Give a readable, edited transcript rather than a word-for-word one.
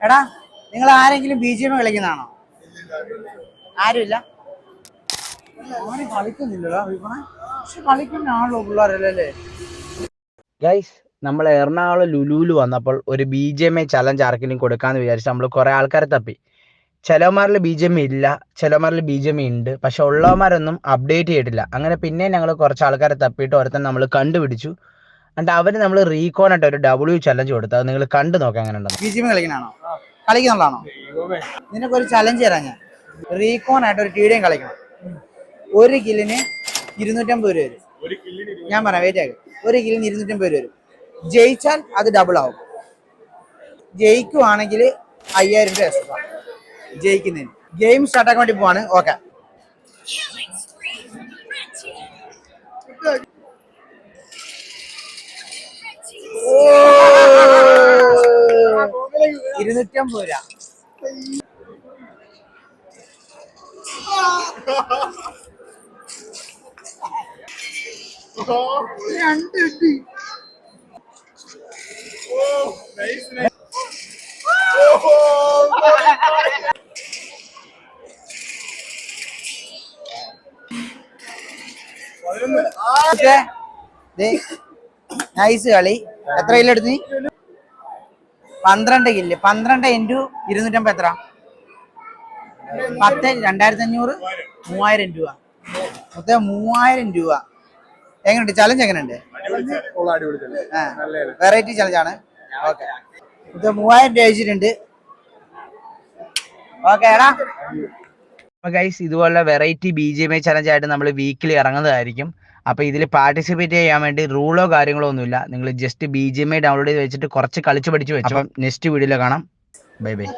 എടാ നിങ്ങൾ ആരെങ്കിലും BGM കളിക്കുന്നതാണോ? ആരുമില്ല. ആരും കളിക്കുന്നില്ലടാ പക്ഷെ കളിക്കുന്ന ആളോ പിള്ളേരല്ലേ. ഗൈസ്, നമ്മൾ എറണാകുളം ലുലുവിൽ വന്നപ്പോൾ ഒരു BGMI ചലഞ്ച് ആർക്കെങ്കിലും കൊടുക്കാന്ന് വിചാരിച്ചു നമ്മൾ കുറെ ആൾക്കാരെ തപ്പി. ചിലവന്മാരിൽ BGMI ഇല്ല, ചിലവന്മാരിൽ BGMI ഉണ്ട്, പക്ഷെ ഉള്ളവന്മാരൊന്നും അപ്ഡേറ്റ് ചെയ്തിട്ടില്ല. അങ്ങനെ പിന്നെ ഞങ്ങൾ കുറച്ച് ആൾക്കാരെ തപ്പിയിട്ട് ഒരുത്തൻ നമ്മൾ കണ്ടുപിടിച്ചു. എന്നിട്ട് അവന് നമ്മൾ റീകോൺ ആയിട്ട് ഒരു W ചലഞ്ച് കൊടുത്തു. അത് നിങ്ങൾ കണ്ടു നോക്കാം എങ്ങനെ ഉണ്ടെന്ന്. BGM കളിക്കണാണോ? കളിക്കുന്നുള്ളതാണോ? നിനക്കൊരു ചലഞ്ച് തരാം ഞാൻ. റീകോൺ ആയിട്ട് ഒരു TDM കളിക്കണം. ഒരു കില്ലിന് 250 രൂപ വരും. ഞാൻ പറയാം, വെയിറ്റ് ആക്കി. ഒരു കില്ലിന് 250 രൂപ വരും. ജയിച്ചാൽ അത് ഡബിൾ ആവും. ജയിക്കുവാണെങ്കിൽ 5000 രൂപ എക്സ്ട്രാ ജയിക്കുന്നതിന്. ഗെയിം സ്റ്റാർട്ടാക്കാൻ വേണ്ടി പോവാണ്. ഓക്കെ, $250 രൂപ. നൈസ് കളി. എത്ര കില്ല് എടുത്ത്? 12 കില്ല്. 12 ഇൻറ്റു 250 എത്ര? 10, 2500, 3000 രൂപ. മൊത്തം 3000 രൂപ. എങ്ങനെയുണ്ട് ചലഞ്ച്? എങ്ങനെയുണ്ട്? വെറൈറ്റി ചലഞ്ചാണ്. ഓക്കെ, ഇത് 3000 രൂപ അയച്ചിട്ടുണ്ട്. ഓക്കെ എടാ. അപ്പോൾ ഗൈസ്, ഇതുപോലുള്ള വെറൈറ്റി BGMI ചലഞ്ച് ആയിട്ട് നമ്മൾ വീക്കിലി ഇറങ്ങുന്നതായിരിക്കും. അപ്പോൾ ഇതിൽ പാർട്ടിസിപ്പേറ്റ് ചെയ്യാൻ വേണ്ടി റൂളോ കാര്യങ്ങളോ ഒന്നുമില്ല. നിങ്ങൾ ജസ്റ്റ് BGMI ഡൗൺലോഡ് ചെയ്ത് വെച്ചിട്ട് കുറച്ച് കളിച്ച് പഠിച്ച് വെച്ചു. അപ്പം നെക്സ്റ്റ് വീഡിയോയിൽ കാണാം. Bye bye.